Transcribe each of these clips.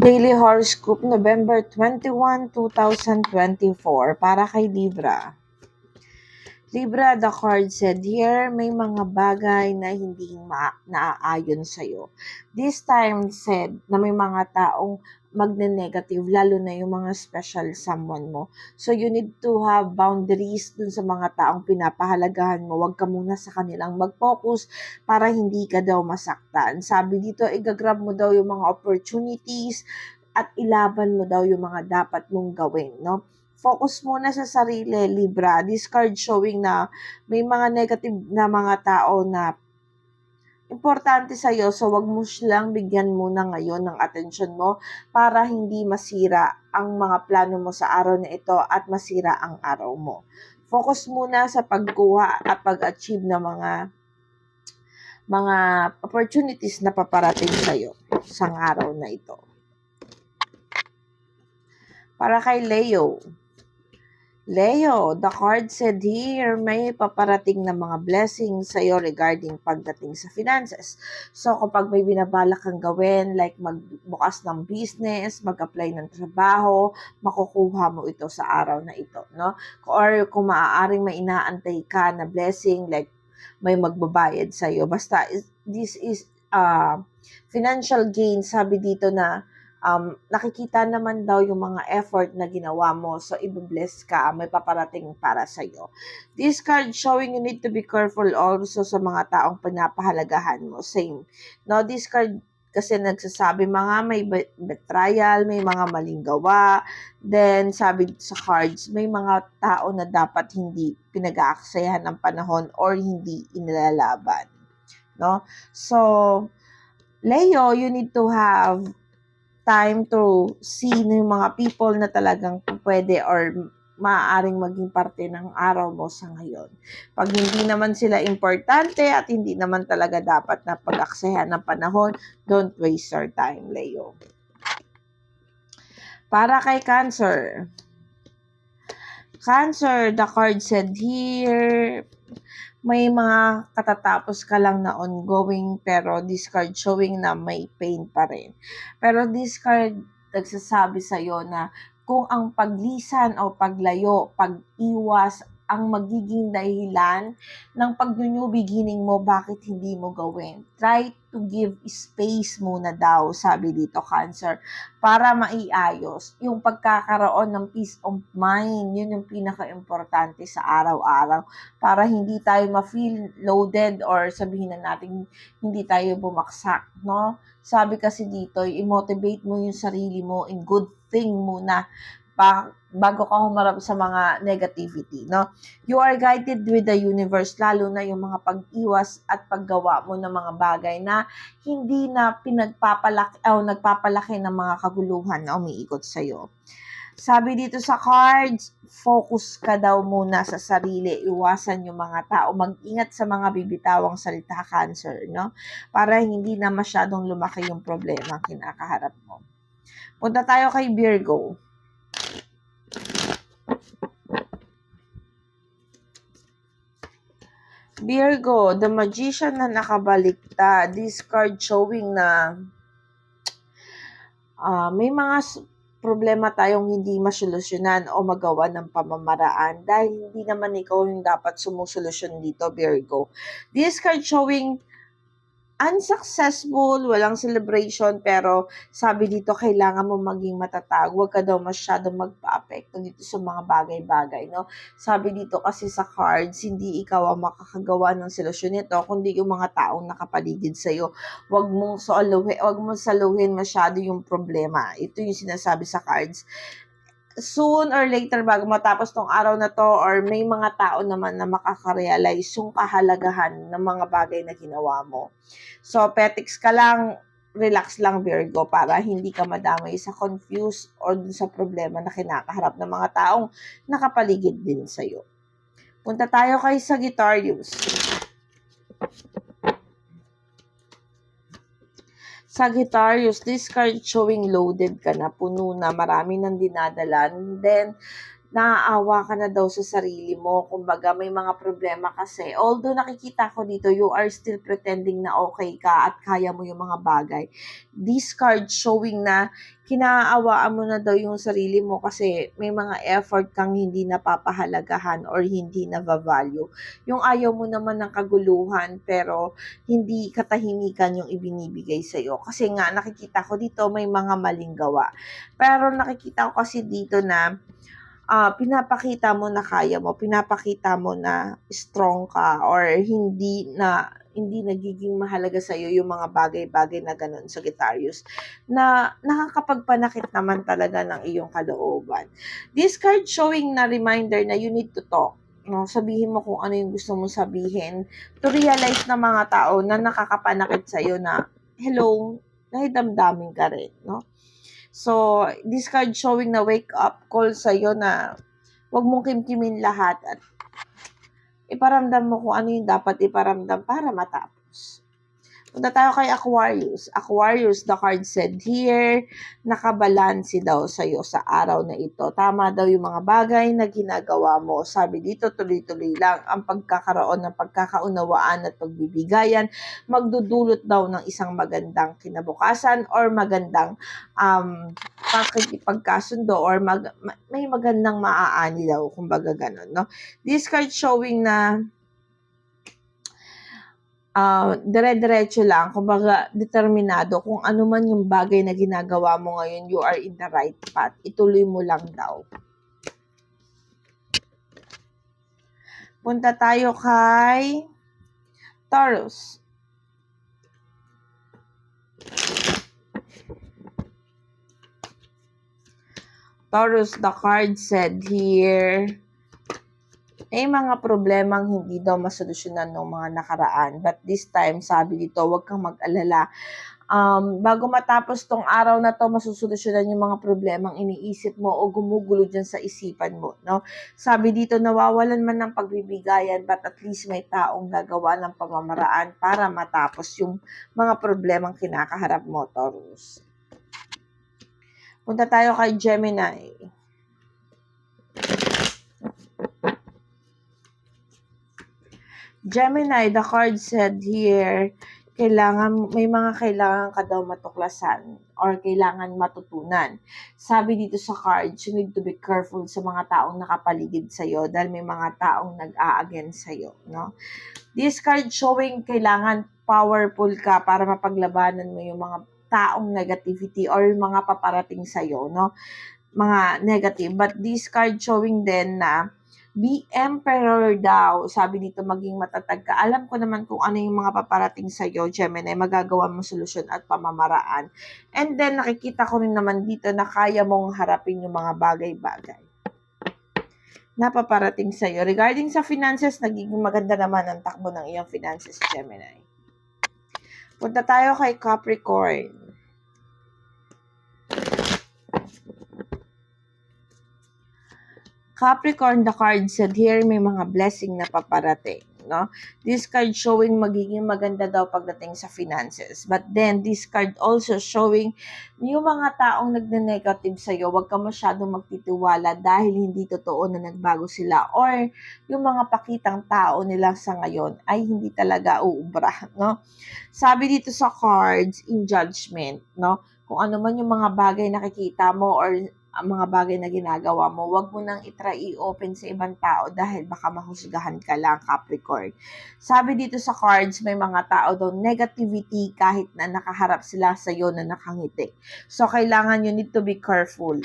Daily Horoscope, November 21, 2024, para kay Libra. Libra, the card said here, may mga bagay na hindi naaayon sa'yo. This time said na may mga taong magne-negative, lalo na yung mga special someone mo. So you need to have boundaries dun sa mga taong pinapahalagahan mo. Huwag ka muna sa kanilang mag-focus para hindi ka daw masaktan. Sabi dito, igagrab mo daw yung mga opportunities at ilaban mo daw yung mga dapat mong gawin, no? Focus muna sa sarili, Libra. This card showing na may mga negative na mga tao na importante sa'yo, so wag mo silang bigyan muna ngayon ng atensyon mo para hindi masira ang mga plano mo sa araw na ito at masira ang araw mo. Focus muna sa pagkuha at pag-achieve ng mga opportunities na paparating sa'yo sa araw na ito. Para kay Leo, the card said here, may paparating na mga blessings sa iyo regarding pagdating sa finances. So, kapag may binabalak kang gawin, like magbukas ng business, mag-apply ng trabaho, makukuha mo ito sa araw na ito, no? Or kung maaaring may inaantay ka na blessing, like may magbabayad sa iyo. Basta, this is financial gain, sabi dito na nakikita naman daw yung mga effort na ginawa mo. So, i-bless ka, may paparating para sa'yo. This card showing you need to be careful also sa mga taong pinapahalagahan mo. Same. No, this card kasi nagsasabi mga may betrayal, may mga maling gawa. Then, sabi sa cards, may mga tao na dapat hindi pinag-aaksayahan ng panahon or hindi inilalaban. No? So, Leo, you need to have time to see yung mga people na talagang pwede or maaaring maging parte ng araw mo sa ngayon. Pag hindi naman sila importante at hindi naman talaga dapat na pag-aksayahan ng panahon, don't waste your time, Leo. Para kay Cancer. Cancer, the card said here, may mga katatapos ka lang na ongoing pero this card showing na may pain pa rin. Pero this card nagsasabi sa'yo na kung ang paglisan o paglayo, pag-iwas ang magiging dahilan ng pag-new beginning mo, bakit hindi mo gawin? Try to give space muna daw, sabi dito, Cancer, para maiayos yung pagkakaroon ng peace of mind. Yun yung pinaka-importante sa araw-araw para hindi tayo ma-feel loaded or sabihin na natin hindi tayo bumaksak, no? Sabi kasi dito, i-motivate mo yung sarili mo in good thing muna bago ka humarap sa mga negativity, no? You are guided with the universe, lalo na yung mga pag-iwas at paggawa mo ng mga bagay na hindi na pinagpapalaki o nagpapalaki ng mga kaguluhan na umiikot sa'yo. Sabi dito sa cards, focus ka daw muna sa sarili, iwasan yung mga tao, mag-ingat sa mga bibitawang salita, Cancer, no? Para hindi na masyadong lumaki yung problema kinakaharap mo. Punta tayo kay Virgo. Virgo, the Magician na nakabaliktad. This card showing na may mga problema tayong hindi masolusyonan o magawa ng pamamaraan dahil hindi naman ikaw yung dapat sumusolusyon dito, Virgo. This card showing unsuccessful, walang celebration, pero sabi dito, kailangan mo maging matatag. Huwag ka daw masyadong magpa-apekto dito sa mga bagay-bagay, no? Sabi dito kasi sa cards, hindi ikaw ang makakagawa ng solusyon nito, kundi yung mga taong nakapaligid sa'yo. Huwag mong saluhin masyado yung problema. Ito yung sinasabi sa cards. Soon or later, bago matapos tong araw na to, or may mga tao naman na makaka-realize yung kahalagahan ng mga bagay na ginawa mo. So, petics ka lang, relax lang, Virgo, para hindi ka madamay sa confuse or sa problema na kinakaharap ng mga taong nakapaligid din sa'yo. Punta tayo kay Sagittarius. Sagittarius, this card showing loaded ka na, puno na, marami nang dinadala. Then, naaawa ka na daw sa sarili mo. Kumbaga, may mga problema kasi. Although nakikita ko dito, you are still pretending na okay ka at kaya mo yung mga bagay. This card showing na kinaawaan mo na daw yung sarili mo kasi may mga effort kang hindi napapahalagahan or hindi na-value. Yung ayaw mo naman ng kaguluhan pero hindi katahimikan yung ibinibigay sa'yo. Kasi nga, nakikita ko dito may mga maling gawa. Pero nakikita ko kasi dito na pinapakita mo na kaya mo, pinapakita mo na strong ka or hindi nagiging mahalaga sa iyo yung mga bagay-bagay na ganun sa Sagittarius na nakakapagpanakit naman talaga ng iyong kalooban. This card showing na reminder na you need to talk. No, sabihin mo kung ano yung gusto mong sabihin to realize na mga tao na nakakapanakit sa iyo na hello, nahidamdamin ka rin, no? So, this card showing na wake up call sa'yo na huwag mong kimkimin lahat at iparamdam mo kung ano yung dapat iparamdam para matapos. Punta tayo kay Aquarius. Aquarius, the card said here, nakabalansi daw sa'yo sa araw na ito. Tama daw yung mga bagay na ginagawa mo. Sabi dito, tuloy-tuloy lang ang pagkakaroon ng pagkakaunawaan at pagbibigayan. Magdudulot daw ng isang magandang kinabukasan or magandang pakikipagkasundo or may magandang maaani daw, kumbaga ganun, no? This card showing na dire-diretso lang, kumbaga determinado kung ano man yung bagay na ginagawa mo ngayon, you are in the right path. Ituloy mo lang daw. Punta tayo kay Taurus. Taurus, the card said here, may mga problemang hindi daw masolusyonan ng mga nakaraan. But this time, sabi dito, huwag kang mag-alala. Bago matapos tong araw na to, masusolusyonan yung mga problemang iniisip mo o gumugulo dyan sa isipan mo, no? Sabi dito, nawawalan man ng pagbibigayan, but at least may taong gagawa ng pamamaraan para matapos yung mga problemang kinakaharap mo, Taurus. Punta tayo kay Gemini. Gemini, the card said here, may mga kailangan ka daw matuklasan or kailangan matutunan. Sabi dito sa cards, you need to be careful sa mga taong nakapaligid sa'yo dahil may mga taong nag-a-against sa'yo, no? This card showing kailangan powerful ka para mapaglabanan mo yung mga taong negativity or yung mga paparating sa'yo, no? Mga negative. But this card showing din na be emperor daw. Sabi dito, maging matatag ka. Alam ko naman kung ano yung mga paparating sa'yo, Gemini, magagawa mo solusyon at pamamaraan. And then, nakikita ko rin naman dito na kaya mong harapin yung mga bagay-bagay na paparating sa'yo. Regarding sa finances, nagiging maganda naman ang takbo ng iyong finances, Gemini. Punta tayo kay Capricorn. Capricorn, the card said here, may mga blessing na paparating, no? This card showing magiging maganda daw pagdating sa finances. But then, this card also showing yung mga taong nagne-negative sa'yo, huwag ka masyadong magtitiwala dahil hindi totoo na nagbago sila or yung mga pakitang tao nila sa ngayon ay hindi talaga uubra, no? Sabi dito sa cards, in judgment, no? Kung ano man yung mga bagay nakikita mo or ang mga bagay na ginagawa mo, wag mo nang i-try i-open sa ibang tao dahil baka mahusgahan ka lang, Capricorn. Sabi dito sa cards, may mga tao daw negativity kahit na nakaharap sila sa iyo na nakangiti. So, kailangan you need to be careful,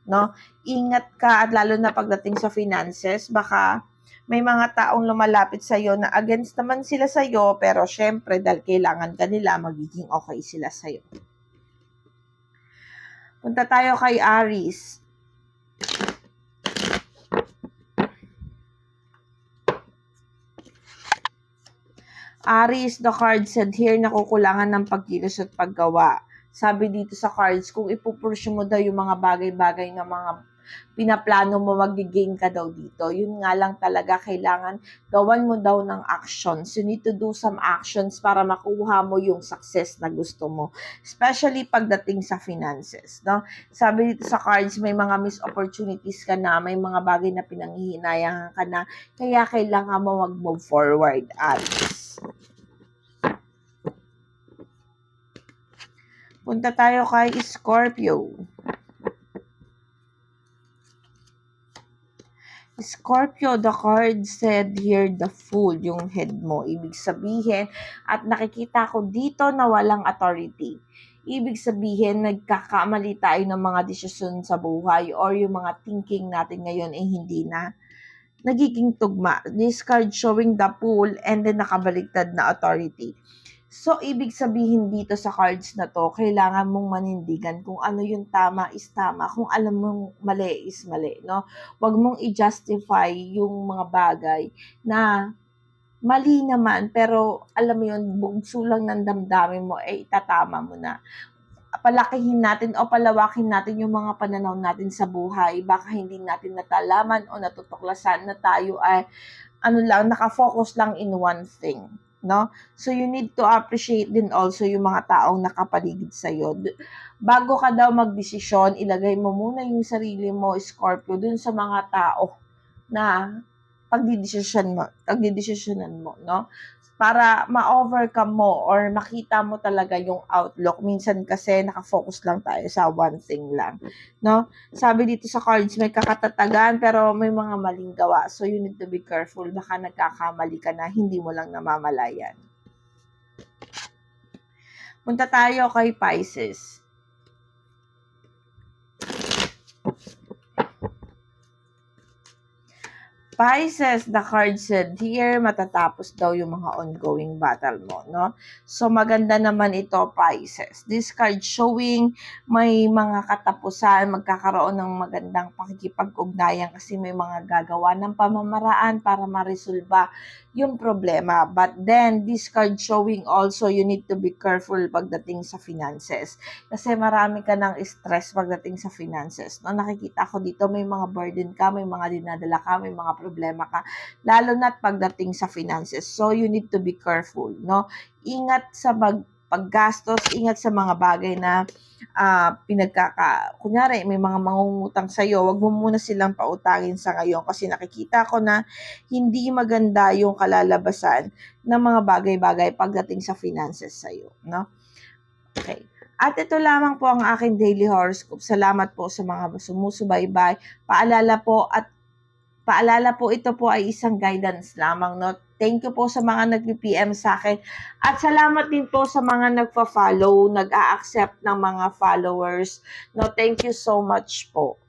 no? Ingat ka at lalo na pagdating sa finances, baka may mga taong lumalapit sa iyo na against naman sila sa iyo, pero syempre dahil kailangan ka nila, magiging okay sila sa iyo. Punta tayo kay Aries. Aries, the card said here, nakukulangan ng pagkilos at paggawa. Sabi dito sa cards, kung ipupursue mo daw yung mga bagay-bagay na mga pinaplano mo, mag-gain ka daw dito. Yun nga lang talaga, kailangan gawan mo daw ng actions. You need to do some actions para makuha mo yung success na gusto mo. Especially pagdating sa finances, no? Sabi dito sa cards, may mga missed opportunities ka na, may mga bagay na pinanghihinayangan ka na, kaya kailangan mo mag-move forward, Aries. Punta tayo kay Scorpio. Scorpio, the card said here the Fool, yung head mo. Ibig sabihin, at nakikita ko dito na walang authority. Ibig sabihin, nagkakamali tayo ng mga desisyon sa buhay or yung mga thinking natin ngayon ay hindi na nagiging tugma. This card showing the Fool and then nakabaliktad na authority. So, ibig sabihin dito sa cards na to, kailangan mong manindigan kung ano yung tama is tama, kung alam mong mali is mali, no? Huwag mong i-justify yung mga bagay na mali naman, pero alam mo yun, bugso lang ng damdamin mo, itatama mo na. Palakihin natin o palawakin natin yung mga pananaw natin sa buhay, baka hindi natin natalaman o natutuklasan na tayo ay nakafocus lang in one thing, no? So, you need to appreciate din also yung mga taong nakapaligid sa'yo. Bago ka daw magdesisyon, ilagay mo muna yung sarili mo, Scorpio, dun sa mga tao na pagdidesisyonan mo, no? Para ma-overcome mo or makita mo talaga yung outlook. Minsan kasi nakafocus lang tayo sa one thing lang, no? Sabi dito sa cards, may kakatatagan pero may mga maling gawa. So, you need to be careful. Baka nagkakamali ka na, hindi mo lang namamalayan. Punta tayo kay Pisces. Pisces, the card said here, matatapos daw yung mga ongoing battle mo, no? So, maganda naman ito, Pisces. This card showing may mga katapusan, magkakaroon ng magandang pakikipag-ugnayan kasi may mga gagawa ng pamamaraan para maresolba yung problema. But then, this card showing also, you need to be careful pagdating sa finances. Kasi marami ka ng stress pagdating sa finances, no? Nakikita ko dito, may mga burden ka, may mga dinadala ka, may mga problema ka, lalo na't pagdating sa finances. So, you need to be careful, no? Ingat sa paggastos, ingat sa mga bagay na kunyari, may mga mangungutang sa'yo, wag mo muna silang pautangin sa ngayon kasi nakikita ko na hindi maganda yung kalalabasan ng mga bagay-bagay pagdating sa finances sa'yo, no? Okay. At ito lamang po ang aking daily horoscope. Salamat po sa mga sumusubaybay. Paalala po, ito po ay isang guidance lamang, no? Thank you po sa mga nag-PM sa akin. At salamat din po sa mga nagpa-follow, nag-a-accept ng mga followers. No, thank you so much po.